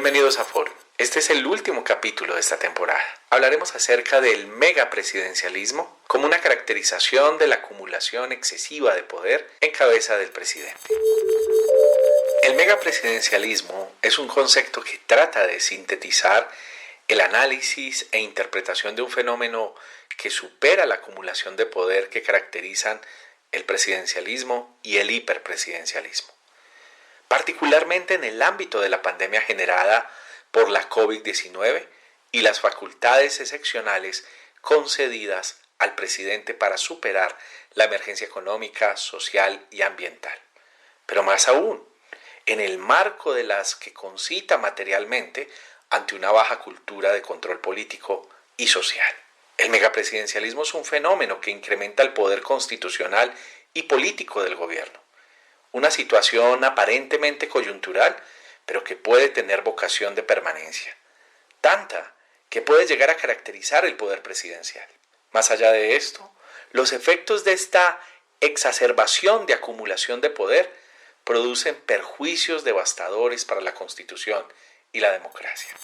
Bienvenidos a Forum. Este es el último capítulo de esta temporada. Hablaremos acerca del megapresidencialismo como una caracterización de la acumulación excesiva de poder en cabeza del presidente. El megapresidencialismo es un concepto que trata de sintetizar el análisis e interpretación de un fenómeno que supera la acumulación de poder que caracterizan el presidencialismo y el hiperpresidencialismo, particularmente en el ámbito de la pandemia generada por la COVID-19 y las facultades excepcionales concedidas al presidente para superar la emergencia económica, social y ambiental. Pero más aún, en el marco de las que concita materialmente ante una baja cultura de control político y social. El megapresidencialismo es un fenómeno que incrementa el poder constitucional y político del gobierno. Una situación aparentemente coyuntural, pero que puede tener vocación de permanencia. Tanta que puede llegar a caracterizar el poder presidencial. Más allá de esto, los efectos de esta exacerbación de acumulación de poder producen perjuicios devastadores para la Constitución y la democracia.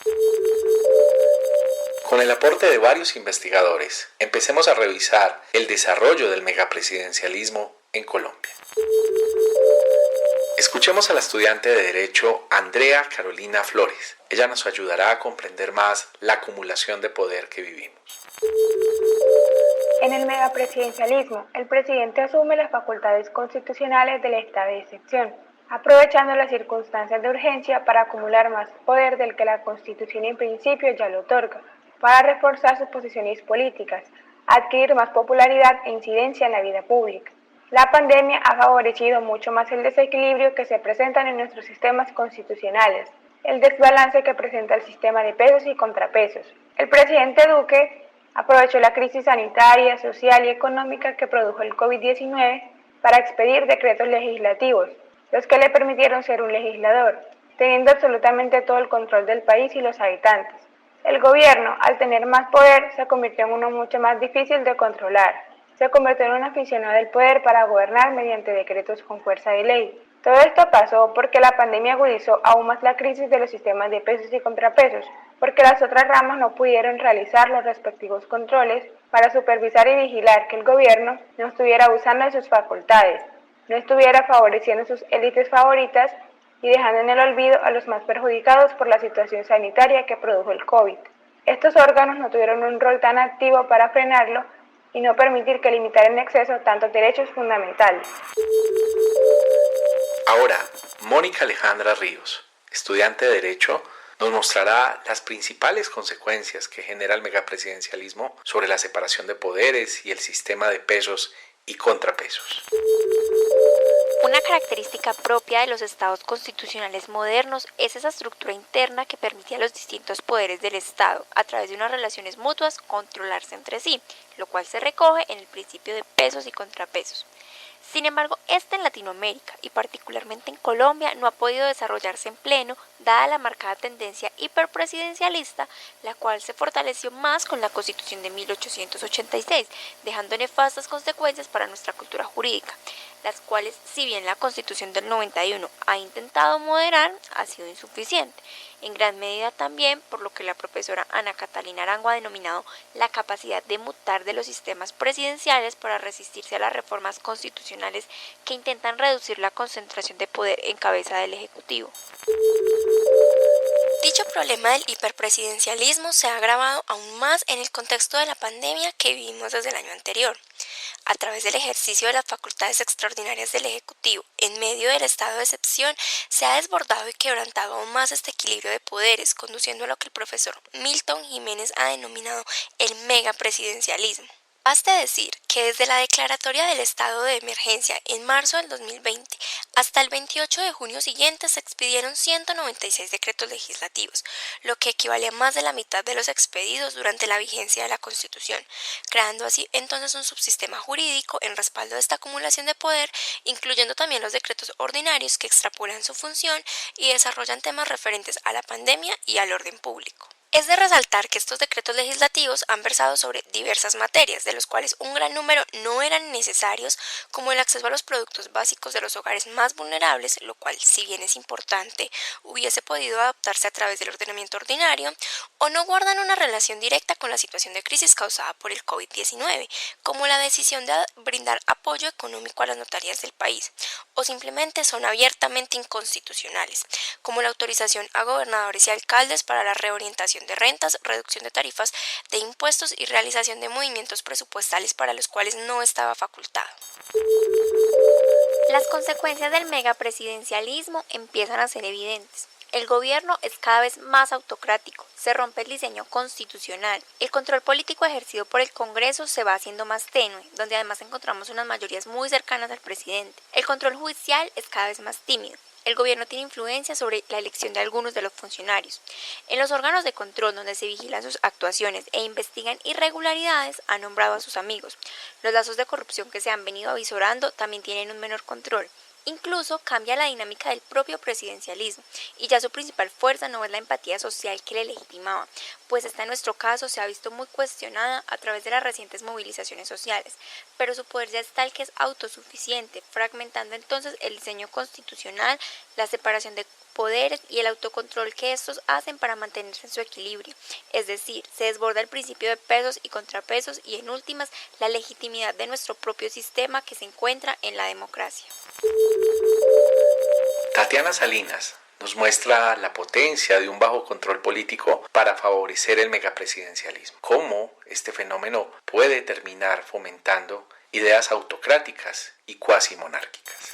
Con el aporte de varios investigadores, empecemos a revisar el desarrollo del megapresidencialismo en Colombia. Escuchemos a la estudiante de Derecho Andrea Carolina Flores. Ella nos ayudará a comprender más la acumulación de poder que vivimos. En el megapresidencialismo, el presidente asume las facultades constitucionales del estado de excepción, aprovechando las circunstancias de urgencia para acumular más poder del que la Constitución en principio ya le otorga, para reforzar sus posiciones políticas, adquirir más popularidad e incidencia en la vida pública. La pandemia ha favorecido mucho más el desequilibrio que se presentan en nuestros sistemas constitucionales, el desbalance que presenta el sistema de pesos y contrapesos. El presidente Duque aprovechó la crisis sanitaria, social y económica que produjo el COVID-19 para expedir decretos legislativos, los que le permitieron ser un legislador, teniendo absolutamente todo el control del país y los habitantes. El gobierno, al tener más poder, se convirtió en uno mucho más difícil de controlar. Se convirtió en un aficionado del poder para gobernar mediante decretos con fuerza de ley. Todo esto pasó porque la pandemia agudizó aún más la crisis de los sistemas de pesos y contrapesos, porque las otras ramas no pudieron realizar los respectivos controles para supervisar y vigilar que el gobierno no estuviera abusando de sus facultades, no estuviera favoreciendo sus élites favoritas y dejando en el olvido a los más perjudicados por la situación sanitaria que produjo el COVID. Estos órganos no tuvieron un rol tan activo para frenarlo y no permitir que limitara en exceso tantos derechos fundamentales. Ahora, Mónica Alejandra Ríos, estudiante de Derecho, nos mostrará las principales consecuencias que genera el megapresidencialismo sobre la separación de poderes y el sistema de pesos y contrapesos. Una característica propia de los estados constitucionales modernos es esa estructura interna que permite a los distintos poderes del Estado, a través de unas relaciones mutuas, controlarse entre sí, lo cual se recoge en el principio de pesos y contrapesos. Sin embargo, en Latinoamérica y particularmente en Colombia no ha podido desarrollarse en pleno, dada la marcada tendencia hiperpresidencialista, la cual se fortaleció más con la Constitución de 1886, dejando nefastas consecuencias para nuestra cultura jurídica, las cuales, si bien la Constitución del 91 ha intentado moderar, ha sido insuficiente, en gran medida también por lo que la profesora Ana Catalina Arango ha denominado la capacidad de mutar de los sistemas presidenciales para resistirse a las reformas constitucionales que intentan reducir la concentración de poder en cabeza del Ejecutivo. Dicho problema del hiperpresidencialismo se ha agravado aún más en el contexto de la pandemia que vivimos desde el año anterior. A través del ejercicio de las facultades extraordinarias del Ejecutivo, en medio del estado de excepción, se ha desbordado y quebrantado aún más este equilibrio de poderes, conduciendo a lo que el profesor Milton Jiménez ha denominado el megapresidencialismo. Baste decir que desde la declaratoria del estado de emergencia en marzo del 2020 hasta el 28 de junio siguiente se expidieron 196 decretos legislativos, lo que equivale a más de la mitad de los expedidos durante la vigencia de la Constitución, creando así entonces un subsistema jurídico en respaldo de esta acumulación de poder, incluyendo también los decretos ordinarios que extrapolan su función y desarrollan temas referentes a la pandemia y al orden público. Es de resaltar que estos decretos legislativos han versado sobre diversas materias, de los cuales un gran número no eran necesarios, como el acceso a los productos básicos de los hogares más vulnerables, lo cual, si bien es importante, hubiese podido adaptarse a través del ordenamiento ordinario, o no guardan una relación directa con la situación de crisis causada por el COVID-19, como la decisión de brindar apoyo económico a las notarías del país, o simplemente son abiertamente inconstitucionales, como la autorización a gobernadores y alcaldes para la reorientación de rentas, reducción de tarifas de impuestos y realización de movimientos presupuestales para los cuales no estaba facultado. Las consecuencias del megapresidencialismo empiezan a ser evidentes. El gobierno es cada vez más autocrático, se rompe el diseño constitucional, el control político ejercido por el Congreso se va haciendo más tenue, donde además encontramos unas mayorías muy cercanas al presidente. El control judicial es cada vez más tímido. El gobierno tiene influencia sobre la elección de algunos de los funcionarios. En los órganos de control donde se vigilan sus actuaciones e investigan irregularidades, ha nombrado a sus amigos. Los lazos de corrupción que se han venido avisorando también tienen un menor control. Incluso cambia la dinámica del propio presidencialismo y ya su principal fuerza no es la empatía social que le legitimaba, pues esta en nuestro caso se ha visto muy cuestionada a través de las recientes movilizaciones sociales, pero su poder ya es tal que es autosuficiente, fragmentando entonces el diseño constitucional, la separación de poderes y el autocontrol que estos hacen para mantenerse en su equilibrio, es decir, se desborda el principio de pesos y contrapesos y en últimas la legitimidad de nuestro propio sistema que se encuentra en la democracia. Tatiana Salinas nos muestra la potencia de un bajo control político para favorecer el megapresidencialismo. Cómo este fenómeno puede terminar fomentando ideas autocráticas y cuasi monárquicas.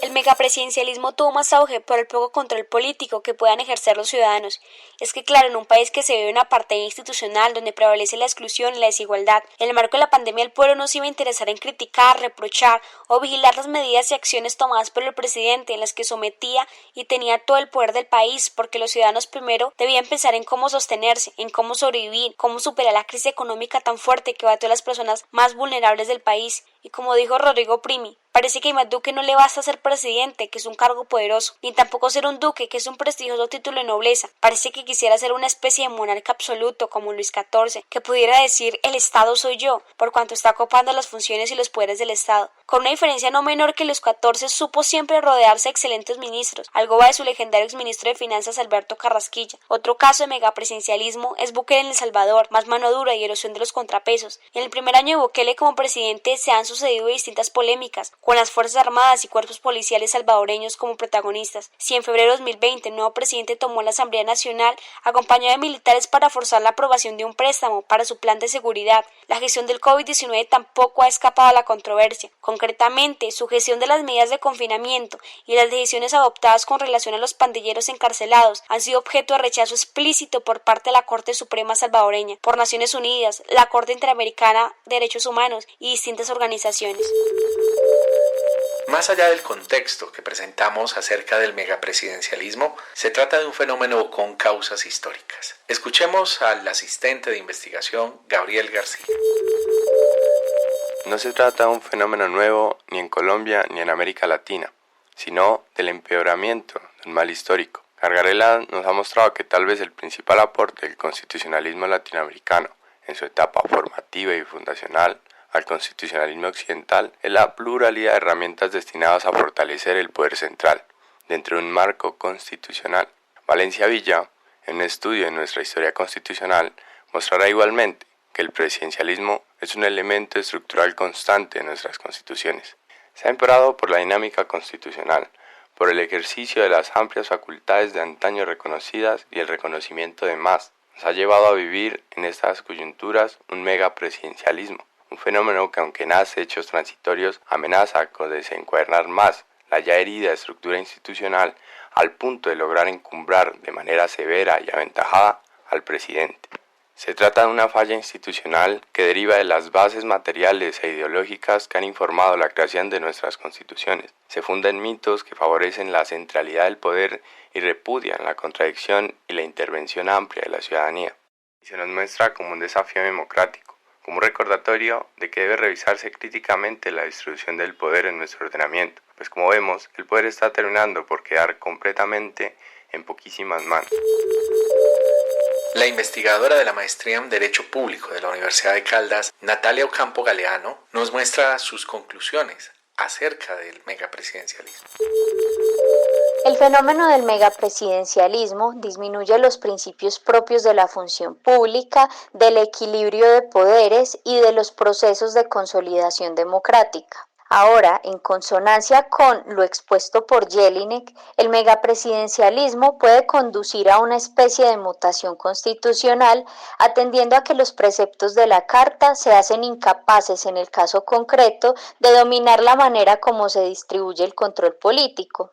El megapresidencialismo tuvo más auge por el poco control político que puedan ejercer los ciudadanos. Es que claro, en un país que se vive una apartheid institucional donde prevalece la exclusión y la desigualdad, en el marco de la pandemia el pueblo no se iba a interesar en criticar, reprochar o vigilar las medidas y acciones tomadas por el presidente en las que sometía y tenía todo el poder del país, porque los ciudadanos primero debían pensar en cómo sostenerse, en cómo sobrevivir, cómo superar la crisis económica tan fuerte que batió a las personas más vulnerables del país. Y como dijo Rodrigo Primi, parece que a Iván Duque no le basta ser presidente, que es un cargo poderoso, ni tampoco ser un duque, que es un prestigioso título de nobleza. Parece que quisiera ser una especie de monarca absoluto como Luis XIV, que pudiera decir el Estado soy yo, por cuanto está copando las funciones y los poderes del Estado. Con una diferencia no menor que Luis XIV supo siempre rodearse de excelentes ministros. Algo va de su legendario exministro de Finanzas Alberto Carrasquilla. Otro caso de megapresidencialismo es Bukele en El Salvador, más mano dura y erosión de los contrapesos. En el primer año de Bukele como presidente se han sucedido distintas polémicas, con las Fuerzas Armadas y cuerpos policiales salvadoreños como protagonistas. Si en febrero de 2020 el nuevo presidente tomó la Asamblea Nacional acompañado de militares para forzar la aprobación de un préstamo para su plan de seguridad, la gestión del COVID-19 tampoco ha escapado a la controversia. Concretamente, su gestión de las medidas de confinamiento y las decisiones adoptadas con relación a los pandilleros encarcelados han sido objeto de rechazo explícito por parte de la Corte Suprema salvadoreña, por Naciones Unidas, la Corte Interamericana de Derechos Humanos y distintas organizaciones. Más allá del contexto que presentamos acerca del megapresidencialismo, se trata de un fenómeno con causas históricas. Escuchemos al asistente de investigación Gabriel García. No se trata de un fenómeno nuevo ni en Colombia ni en América Latina, sino del empeoramiento de un mal histórico. Gargarella nos ha mostrado que tal vez el principal aporte del constitucionalismo latinoamericano en su etapa formativa y fundacional al constitucionalismo occidental es la pluralidad de herramientas destinadas a fortalecer el poder central dentro de un marco constitucional. Valencia Villa, en un estudio de nuestra historia constitucional, mostrará igualmente que el presidencialismo es un elemento estructural constante en nuestras constituciones. Se ha empeorado por la dinámica constitucional, por el ejercicio de las amplias facultades de antaño reconocidas y el reconocimiento de más. Nos ha llevado a vivir en estas coyunturas un megapresidencialismo. Un fenómeno que, aunque nace hechos transitorios, amenaza con desencuadernar más la ya herida estructura institucional al punto de lograr encumbrar de manera severa y aventajada al presidente. Se trata de una falla institucional que deriva de las bases materiales e ideológicas que han informado la creación de nuestras constituciones. Se funda en mitos que favorecen la centralidad del poder y repudian la contradicción y la intervención amplia de la ciudadanía. Y se nos muestra como un desafío democrático, como un recordatorio de que debe revisarse críticamente la distribución del poder en nuestro ordenamiento, pues como vemos, el poder está terminando por quedar completamente en poquísimas manos. La investigadora de la maestría en Derecho Público de la Universidad de Caldas, Natalia Ocampo Galeano, nos muestra sus conclusiones acerca del megapresidencialismo. El fenómeno del megapresidencialismo disminuye los principios propios de la función pública, del equilibrio de poderes y de los procesos de consolidación democrática. Ahora, en consonancia con lo expuesto por Jelinek, el megapresidencialismo puede conducir a una especie de mutación constitucional, atendiendo a que los preceptos de la Carta se hacen incapaces en el caso concreto de dominar la manera como se distribuye el control político.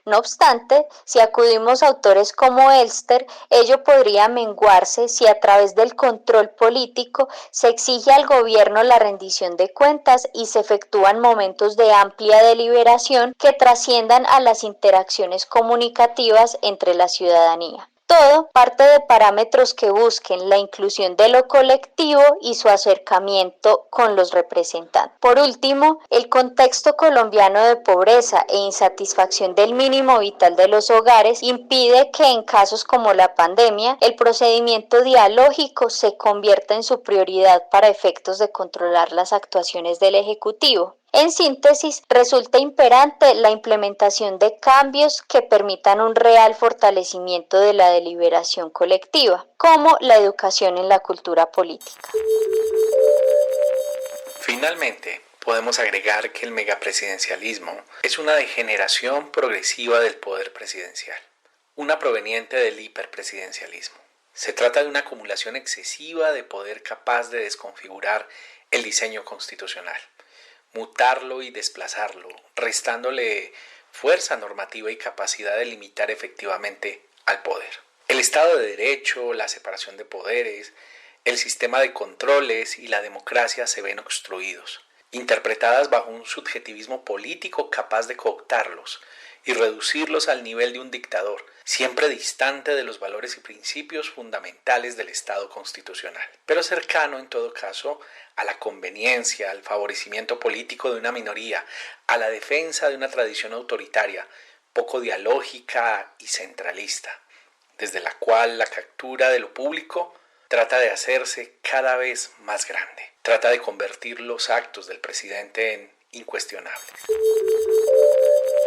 No obstante, si acudimos a autores como Elster, ello podría menguarse si a través del control político se exige al gobierno la rendición de cuentas y se efectúan momentos de amplia deliberación que trasciendan a las interacciones comunicativas entre la ciudadanía. Todo parte de parámetros que busquen la inclusión de lo colectivo y su acercamiento con los representantes. Por último, el contexto colombiano de pobreza e insatisfacción del mínimo vital de los hogares impide que en casos como la pandemia, el procedimiento dialógico se convierta en su prioridad para efectos de controlar las actuaciones del Ejecutivo. En síntesis, resulta imperante la implementación de cambios que permitan un real fortalecimiento de la deliberación colectiva, como la educación en la cultura política. Finalmente, podemos agregar que el megapresidencialismo es una degeneración progresiva del poder presidencial, una proveniente del hiperpresidencialismo. Se trata de una acumulación excesiva de poder capaz de desconfigurar el diseño constitucional, mutarlo y desplazarlo, restándole fuerza normativa y capacidad de limitar efectivamente al poder. El Estado de Derecho, la separación de poderes, el sistema de controles y la democracia se ven obstruidos, interpretadas bajo un subjetivismo político capaz de cooptarlos y reducirlos al nivel de un dictador, siempre distante de los valores y principios fundamentales del Estado constitucional, pero cercano en todo caso a la conveniencia, al favorecimiento político de una minoría, a la defensa de una tradición autoritaria, poco dialógica y centralista, desde la cual la captura de lo público trata de hacerse cada vez más grande, trata de convertir los actos del presidente en incuestionables.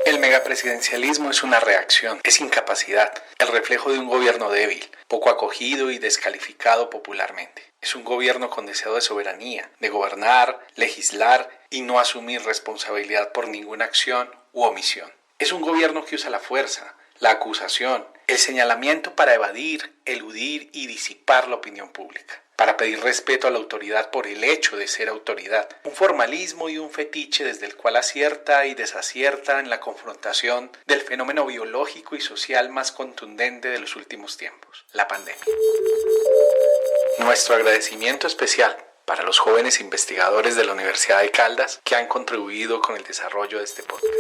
El megapresidencialismo es una reacción, es incapacidad, el reflejo de un gobierno débil, poco acogido y descalificado popularmente. Es un gobierno con deseo de soberanía, de gobernar, legislar y no asumir responsabilidad por ninguna acción u omisión. Es un gobierno que usa la fuerza, la acusación, el señalamiento para evadir, eludir y disipar la opinión pública, para pedir respeto a la autoridad por el hecho de ser autoridad, un formalismo y un fetiche desde el cual acierta y desacierta en la confrontación del fenómeno biológico y social más contundente de los últimos tiempos, la pandemia. Nuestro agradecimiento especial para los jóvenes investigadores de la Universidad de Caldas que han contribuido con el desarrollo de este podcast.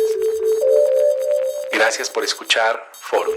Gracias por escuchar Forum.